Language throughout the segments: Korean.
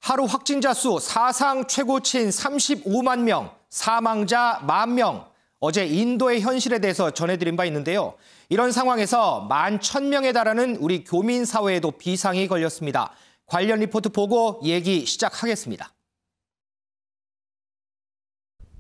하루 확진자 수 사상 최고치인 35만 명, 사망자 10,000명. 어제 인도의 현실에 대해서 전해드린 바 있는데요. 이런 상황에서 11,000명에 달하는 우리 교민 사회에도 비상이 걸렸습니다. 관련 리포트 보고 얘기 시작하겠습니다.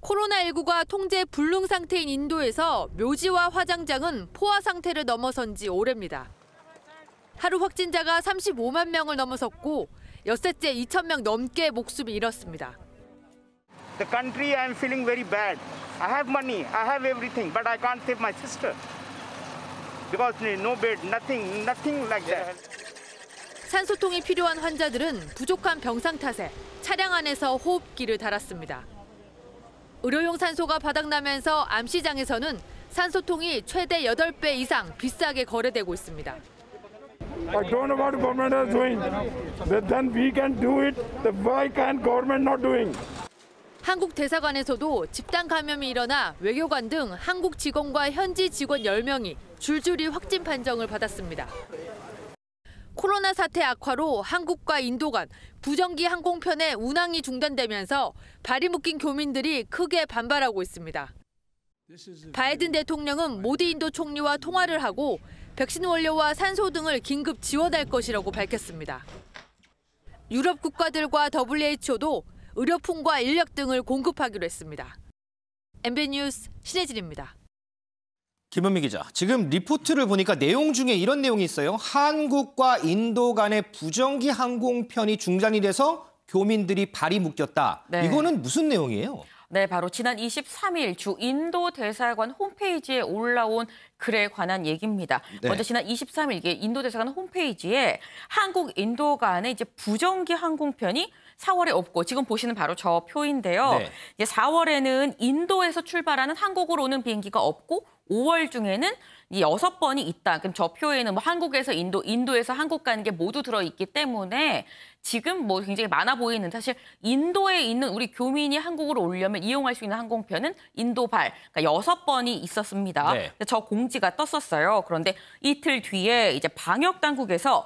코로나19가 통제 불능 상태인 인도에서 묘지와 화장장은 포화 상태를 넘어선 지 오래입니다. 하루 확진자가 35만 명을 넘어섰고 엿새째 2,000명 넘게 목숨을 잃었습니다. The country I am feeling very bad. I have money, I have everything, but I can't save my sister. Because no bed, nothing like that. 산소통이 필요한 환자들은 부족한 병상 탓에 차량 안에서 호흡기를 달았습니다. 의료용 산소가 바닥나면서 암시장에서는 산소통이 최대 8배 이상 비싸게 거래되고 있습니다. I don't know what government is doing. Then we can do it. Why can't government not doing? 한국 대사관에서도 집단 감염이 일어나 외교관 등 한국 직원과 현지 직원 10명이 줄줄이 확진 판정을 받았습니다. 코로나 사태 악화로 한국과 인도 간 부정기 항공편의 운항이 중단되면서 발이 묶인 교민들이 크게 반발하고 있습니다. 바이든 대통령은 모디 인도 총리와 통화를 하고 백신 원료와 산소 등을 긴급 지원할 것이라고 밝혔습니다. 유럽 국가들과 WHO도 의료품과 인력 등을 공급하기로 했습니다. MBN 뉴스 신혜진입니다. 김은미 기자, 지금 리포트를 보니까 내용 중에 이런 내용이 있어요. 한국과 인도 간의 부정기 항공편이 중단이 돼서 교민들이 발이 묶였다. 네. 이거는 무슨 내용이에요? 네, 바로 지난 23일 주 인도 대사관 홈페이지에 올라온 글에 관한 얘기입니다. 네. 먼저 지난 23일 이게 인도 대사관 홈페이지에 한국 인도 간의 이제 부정기 항공편이 4월에 없고 지금 보시는 바로 저 표인데요. 네. 이제 4월에는 인도에서 출발하는 한국으로 오는 비행기가 없고 5월 중에는 이 6번이 있다. 그럼 저 표에는 뭐 한국에서 인도, 인도에서 한국 가는 게 모두 들어있기 때문에 지금 뭐 굉장히 많아 보이는 사실 인도에 있는 우리 교민이 한국으로 오려면 이용할 수 있는 항공편은 인도발, 그러니까 6번이 있었습니다. 네. 저 공지가 떴었어요. 그런데 이틀 뒤에 이제 방역 당국에서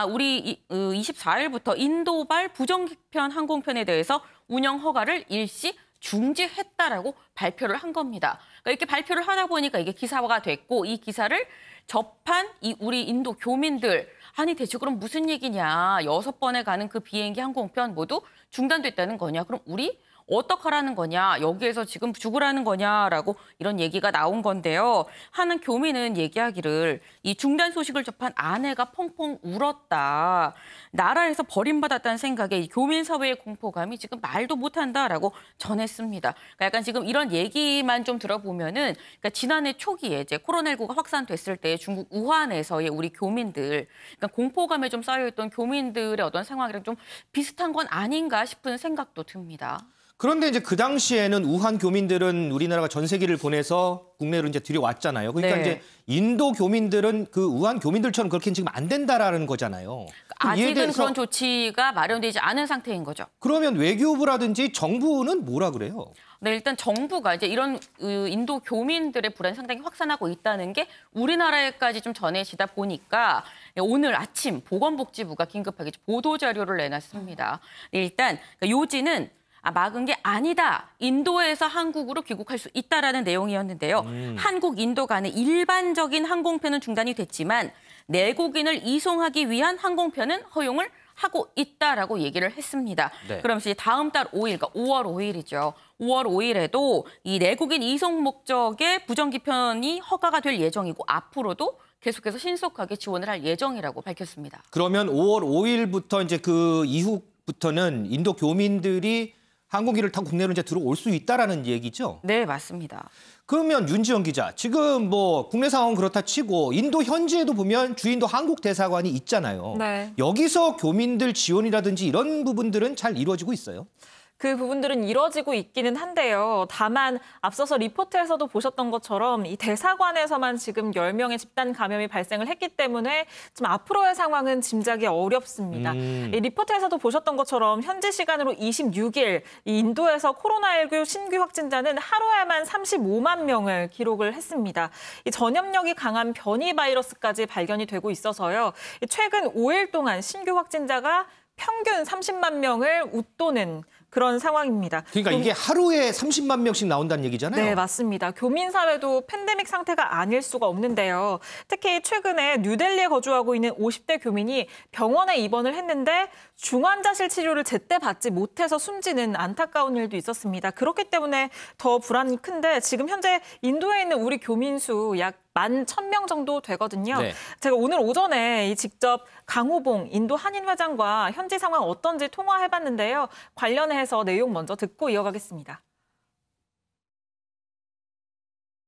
우리 24일부터 인도발 부정기편 항공편에 대해서 운영 허가를 일시 중지했다라고 발표를 한 겁니다. 그러니까 이렇게 발표를 하다 보니까 이게 기사화가 됐고 이 기사를 접한 이 우리 인도 교민들 아니 대체 그럼 무슨 얘기냐. 6번에 가는 그 비행기 항공편 모두 중단됐다는 거냐. 그럼 우리 어떡하라는 거냐, 여기에서 지금 죽으라는 거냐라고 이런 얘기가 나온 건데요. 하는 교민은 얘기하기를 이 중단 소식을 접한 아내가 펑펑 울었다. 나라에서 버림받았다는 생각에 이 교민 사회의 공포감이 지금 말도 못한다라고 전했습니다. 그러니까 약간 지금 이런 얘기만 좀 들어보면은 그러니까 지난해 초기에 이제 코로나19가 확산됐을 때 중국 우한에서의 우리 교민들, 그러니까 공포감에 좀 쌓여있던 교민들의 어떤 상황이랑 좀 비슷한 건 아닌가 싶은 생각도 듭니다. 그런데 이제 그 당시에는 우한 교민들은 우리나라가 전세기를 보내서 국내로 이제 들여왔잖아요. 그러니까 네. 이제 인도 교민들은 그 우한 교민들처럼 그렇게는 지금 안 된다라는 거잖아요. 아직은 그런 조치가 마련되지 않은 상태인 거죠. 그러면 외교부라든지 정부는 뭐라 그래요? 네, 일단 정부가 이제 이런 인도 교민들의 불안이 상당히 확산하고 있다는 게 우리나라에까지 좀 전해지다 보니까 오늘 아침 보건복지부가 긴급하게 보도 자료를 내놨습니다. 일단 요지는 막은 게 아니다. 인도에서 한국으로 귀국할 수 있다라는 내용이었는데요. 한국, 인도 간의 일반적인 항공편은 중단이 됐지만 내국인을 이송하기 위한 항공편은 허용을 하고 있다라고 얘기를 했습니다. 네. 그럼 이제 다음 달 5일, 그러니까 5월 5일이죠. 5월 5일에도 이 내국인 이송 목적의 부정기편이 허가가 될 예정이고 앞으로도 계속해서 신속하게 지원을 할 예정이라고 밝혔습니다. 그러면 5월 5일부터 이제 그 이후부터는 인도 교민들이 항공기를 타고 국내로 이제 들어올 수 있다라는 얘기죠? 네, 맞습니다. 그러면 윤지영 기자, 지금 뭐 국내 상황은 그렇다 치고 인도 현지에도 보면 주인도 한국 대사관이 있잖아요. 네. 여기서 교민들 지원이라든지 이런 부분들은 잘 이루어지고 있어요? 그 부분들은 이뤄지고 있기는 한데요. 다만 앞서서 리포트에서도 보셨던 것처럼 이 대사관에서만 지금 10명의 집단 감염이 발생을 했기 때문에 좀 앞으로의 상황은 짐작이 어렵습니다. 이 리포트에서도 보셨던 것처럼 현지 시간으로 26일 이 인도에서 코로나19 신규 확진자는 하루에만 35만 명을 기록을 했습니다. 이 전염력이 강한 변이 바이러스까지 발견이 되고 있어서요. 최근 5일 동안 신규 확진자가 평균 30만 명을 웃도는 그런 상황입니다. 그러니까 이게 하루에 30만 명씩 나온다는 얘기잖아요. 네, 맞습니다. 교민 사회도 팬데믹 상태가 아닐 수가 없는데요. 특히 최근에 뉴델리에 거주하고 있는 50대 교민이 병원에 입원을 했는데 중환자실 치료를 제때 받지 못해서 숨지는 안타까운 일도 있었습니다. 그렇기 때문에 더 불안이 큰데 지금 현재 인도에 있는 우리 교민 수 약 11,000명 정도 되거든요. 네. 제가 오늘 오전에 직접 강호봉 인도 한인회장과 현지 상황 어떤지 통화해봤는데요. 관련해서 내용 먼저 듣고 이어가겠습니다.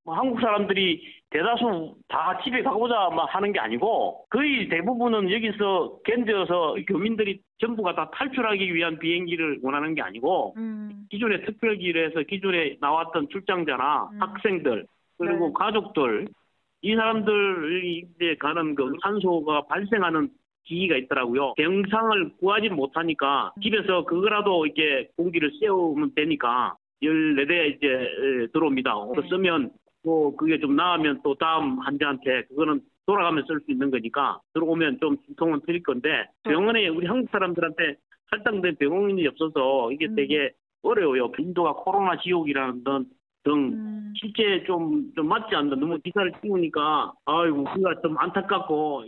한국 사람들이 대다수 다 집에 가고자 하는 게 아니고 거의 대부분은 여기서 견뎌서 교민들이 전부가 다 탈출하기 위한 비행기를 원하는 게 아니고 기존의 특별기로 해서 기존에 나왔던 출장자나 학생들 그리고 네. 가족들 이 사람들이 이제 가는 그 산소가 발생하는 기기가 있더라고요. 병상을 구하지 못하니까 집에서 그거라도 이렇게 공기를 쐬우면 되니까 14대 이제 들어옵니다. 쓰면 또 그게 좀 나으면 또 다음 환자한테 그거는 돌아가면 쓸 수 있는 거니까 들어오면 좀 진통은 틀릴 건데 병원에 우리 한국 사람들한테 할당된 병원이 없어서 이게 되게 어려워요. 인도가 코로나 지옥이라는 등 실제 좀 맞지 않는 너무 기사를 띄우니까 아이고 우리가 좀 안타깝고.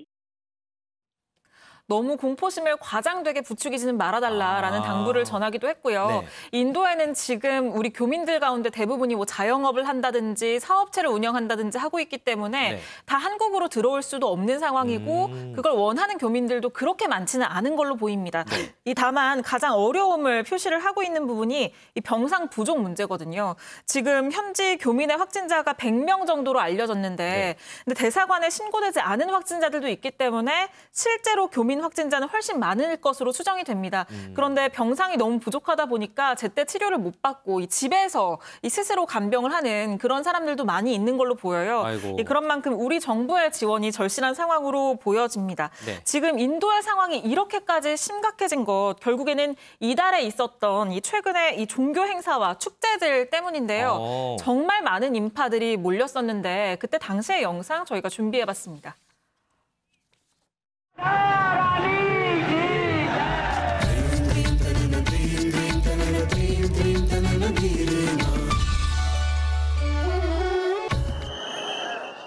너무 공포심을 과장되게 부추기지는 말아달라라는 당부를 전하기도 했고요. 네. 인도에는 지금 우리 교민들 가운데 대부분이 뭐 자영업을 한다든지 사업체를 운영한다든지 하고 있기 때문에 네. 다 한국으로 들어올 수도 없는 상황이고 그걸 원하는 교민들도 그렇게 많지는 않은 걸로 보입니다. 네. 이 다만 가장 어려움을 표시를 하고 있는 부분이 이 병상 부족 문제거든요. 지금 현지 교민의 확진자가 100명 정도로 알려졌는데 근데 대사관에 신고되지 않은 확진자들도 있기 때문에 실제로 교민 확진자는 훨씬 많을 것으로 추정이 됩니다. 그런데 병상이 너무 부족하다 보니까 제때 치료를 못 받고 이 집에서 이 스스로 간병을 하는 그런 사람들도 많이 있는 걸로 보여요. 그런 만큼 우리 정부의 지원이 절실한 상황으로 보여집니다. 네. 지금 인도의 상황이 이렇게까지 심각해진 것 결국에는 이달에 있었던 이 최근에 이 종교 행사와 축제들 때문인데요. 정말 많은 인파들이 몰렸었는데 그때 당시의 영상 저희가 준비해봤습니다.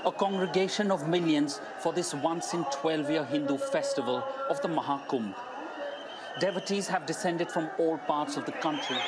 A congregation of millions for this once-in-12-year Hindu festival of the Mahakumbh. Devotees have descended from all parts of the country.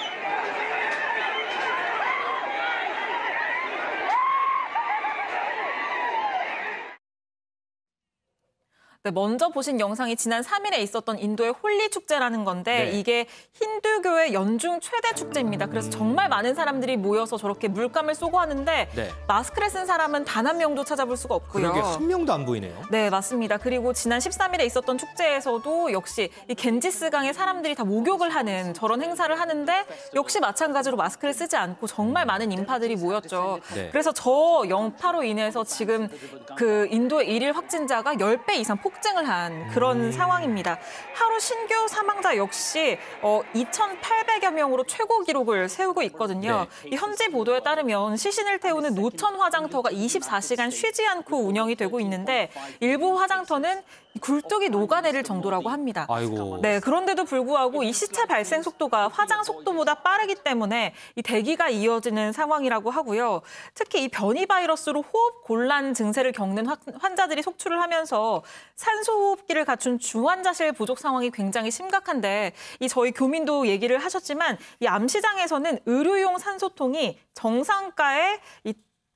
네, 먼저 보신 영상이 지난 3일에 있었던 인도의 홀리 축제라는 건데 이게 힌두교의 연중 최대 축제입니다. 그래서 정말 많은 사람들이 모여서 저렇게 물감을 쏘고 하는데 마스크를 쓴 사람은 단 한 명도 찾아볼 수가 없고요. 그러게 한 명도 안 보이네요. 네, 맞습니다. 그리고 지난 13일에 있었던 축제에서도 역시 이 겐지스강에 사람들이 다 목욕을 하는 저런 행사를 하는데 역시 마찬가지로 마스크를 쓰지 않고 정말 많은 인파들이 모였죠. 그래서 저 영파로 인해서 지금 그 인도의 일일 확진자가 10배 이상 폭증을 한 그런 상황입니다. 하루 신규 사망자 역시 2,800여 명으로 최고 기록을 세우고 있거든요. 이 현지 보도에 따르면 시신을 태우는 노천 화장터가 24시간 쉬지 않고 운영이 되고 있는데 일부 화장터는 굴뚝이 녹아내릴 정도라고 합니다. 아이고. 네, 그런데도 불구하고 이 시체 발생 속도가 화장 속도보다 빠르기 때문에 이 대기가 이어지는 상황이라고 하고요. 특히 이 변이 바이러스로 호흡 곤란 증세를 겪는 환자들이 속출을 하면서 산소호흡기를 갖춘 중환자실 부족 상황이 굉장히 심각한데 이 저희 교민도 얘기를 하셨지만 이 암시장에서는 의료용 산소통이 정상가의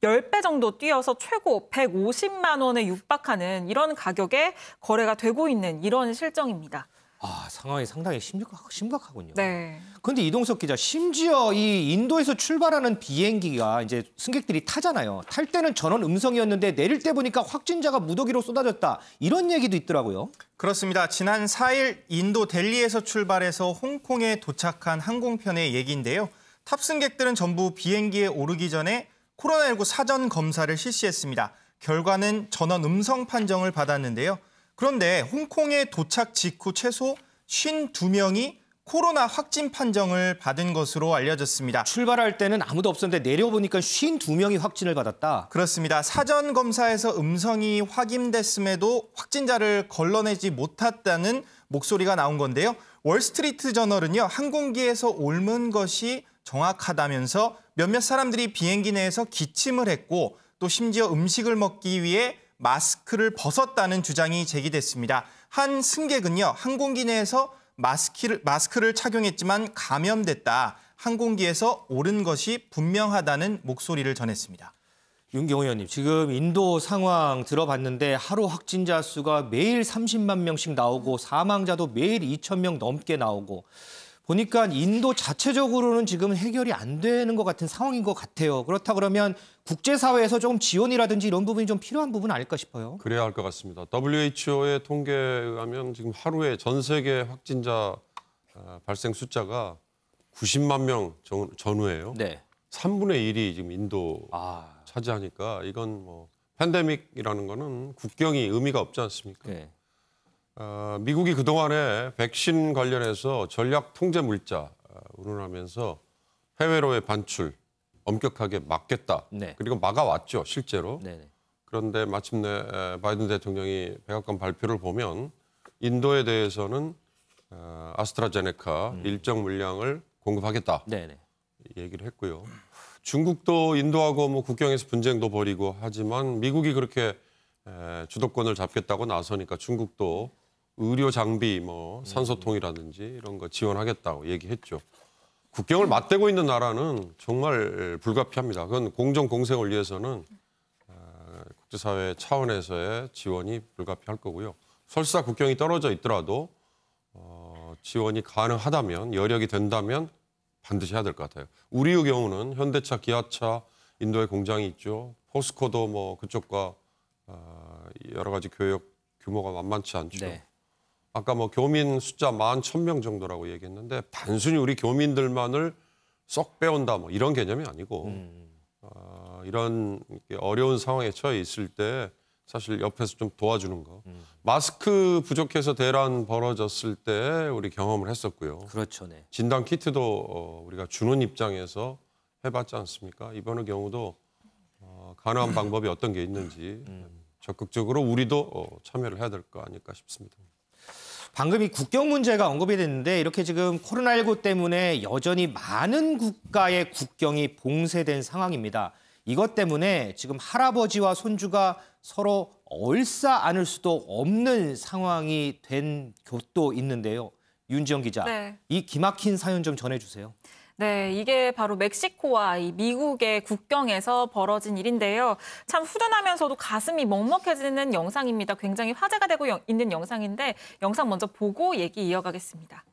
10배 정도 뛰어서 최고 150만 원에 육박하는 이런 가격에 거래가 되고 있는 이런 실정입니다. 아, 상황이 상당히 심각하군요. 네. 그런데 이동석 기자, 심지어 이 인도에서 출발하는 비행기가 이제 승객들이 타잖아요. 탈 때는 전원 음성이었는데 내릴 때 보니까 확진자가 무더기로 쏟아졌다. 이런 얘기도 있더라고요. 그렇습니다. 지난 4일 인도 델리에서 출발해서 홍콩에 도착한 항공편의 얘기인데요. 탑승객들은 전부 비행기에 오르기 전에 코로나19 사전 검사를 실시했습니다. 결과는 전원 음성 판정을 받았는데요. 그런데 홍콩에 도착 직후 최소 52명이 코로나 확진 판정을 받은 것으로 알려졌습니다. 출발할 때는 아무도 없었는데 내려보니까 52명이 확진을 받았다. 그렇습니다. 사전 검사에서 음성이 확인됐음에도 확진자를 걸러내지 못했다는 목소리가 나온 건데요. 월스트리트 저널은요, 항공기에서 옮은 것이 정확하다면서 몇몇 사람들이 비행기 내에서 기침을 했고 또 심지어 음식을 먹기 위해 마스크를 벗었다는 주장이 제기됐습니다. 한 승객은요, 항공기 내에서 마스크를 착용했지만 감염됐다. 항공기에서 오른 것이 분명하다는 목소리를 전했습니다. 윤경호 의원님, 지금 인도 상황 들어봤는데 하루 확진자 수가 매일 30만 명씩 나오고 사망자도 매일 2,000명 넘게 나오고 보니까 인도 자체적으로는 지금 해결이 안 되는 것 같은 상황인 것 같아요. 그렇다 그러면 국제사회에서 조금 지원이라든지 이런 부분이 좀 필요한 부분 아닐까 싶어요. 그래야 할 것 같습니다. WHO의 통계에 의하면 지금 하루에 전 세계 확진자 발생 숫자가 90만 명 전후예요. 네. 3분의 1이 지금 인도 차지하니까 이건 뭐 팬데믹이라는 거는 국경이 의미가 없지 않습니까? 네. 미국이 그동안에 백신 관련해서 전략 통제 물자 운운하면서 해외로의 반출 엄격하게 막겠다. 네. 그리고 막아왔죠, 실제로. 네. 그런데 마침내 바이든 대통령이 백악관 발표를 보면 인도에 대해서는 아스트라제네카 일정 물량을 공급하겠다. 네. 얘기를 했고요. 중국도 인도하고 뭐 국경에서 분쟁도 벌이고 하지만 미국이 그렇게 주도권을 잡겠다고 나서니까 중국도 의료 장비, 뭐 산소통이라든지 이런 거 지원하겠다고 얘기했죠. 국경을 맞대고 있는 나라는 정말 불가피합니다. 그건 공정 공생을 위해서는 국제사회 차원에서의 지원이 불가피할 거고요. 설사 국경이 떨어져 있더라도 지원이 가능하다면, 여력이 된다면 반드시 해야 될 것 같아요. 우리의 경우는 현대차, 기아차, 인도에 공장이 있죠. 포스코도 뭐 그쪽과 여러 가지 교역 규모가 만만치 않죠. 네. 아까 뭐 교민 숫자 11,000명 정도라고 얘기했는데 단순히 우리 교민들만을 쏙 빼온다 뭐 이런 개념이 아니고 이런 어려운 상황에 처해 있을 때 사실 옆에서 좀 도와주는 거. 마스크 부족해서 대란 벌어졌을 때 우리 경험을 했었고요. 그렇죠. 네. 진단 키트도 우리가 주는 입장에서 해봤지 않습니까? 이번의 경우도 가능한 방법이 어떤 게 있는지 적극적으로 우리도 참여를 해야 될 거 아닐까 싶습니다. 방금 이 국경 문제가 언급이 됐는데 이렇게 지금 코로나19 때문에 여전히 많은 국가의 국경이 봉쇄된 상황입니다. 이것 때문에 지금 할아버지와 손주가 서로 얼싸 안을 수도 없는 상황이 된 곳도 있는데요. 윤지영 기자, 네. 이 기막힌 사연 좀 전해주세요. 네, 이게 바로 멕시코와 이 미국의 국경에서 벌어진 일인데요. 참 후련하면서도 가슴이 먹먹해지는 영상입니다. 굉장히 화제가 되고 있는 영상인데 영상 먼저 보고 얘기 이어가겠습니다.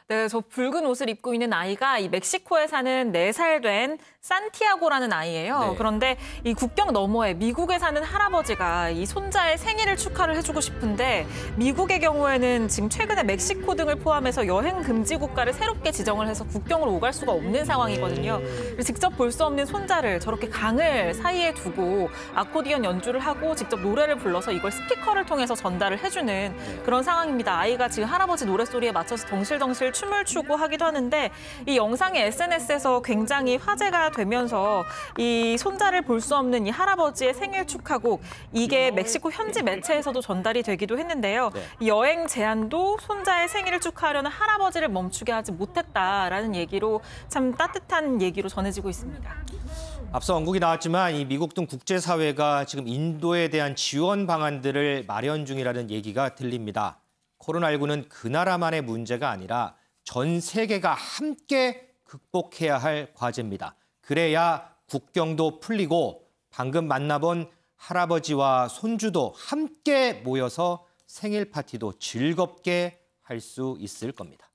네, 저 붉은 옷을 입고 있는 아이가 이 멕시코에 사는 4살 된 산티아고라는 아이예요. 네. 그런데 이 국경 너머에 미국에 사는 할아버지가 이 손자의 생일을 축하를 해주고 싶은데 미국의 경우에는 지금 최근에 멕시코 등을 포함해서 여행 금지 국가를 새롭게 지정을 해서 국경을 오갈 수가 없는 상황이거든요. 직접 볼 수 없는 손자를 저렇게 강을 사이에 두고 아코디언 연주를 하고 직접 노래를 불러서 이걸 스피커를 통해서 전달을 해주는 그런 상황입니다. 아이가 지금 할아버지 노랫소리에 맞춰서 덩실덩실 춤을 추고 하기도 하는데 이 영상이 SNS에서 굉장히 화제가 되면서 이 손자를 볼 수 없는 이 할아버지의 생일 축하곡 이게 멕시코 현지 매체에서도 전달이 되기도 했는데요. 이 여행 제한도 손자의 생일을 축하하려는 할아버지를 멈추게 하지 못했다라는 얘기로 참 따뜻한 얘기로 전해지고 있습니다. 앞서 언급이 나왔지만 이 미국 등 국제사회가 지금 인도에 대한 지원 방안들을 마련 중이라는 얘기가 들립니다. 코로나19는 그 나라만의 문제가 아니라 전 세계가 함께 극복해야 할 과제입니다. 그래야 국경도 풀리고 방금 만나본 할아버지와 손주도 함께 모여서 생일 파티도 즐겁게 할 수 있을 겁니다.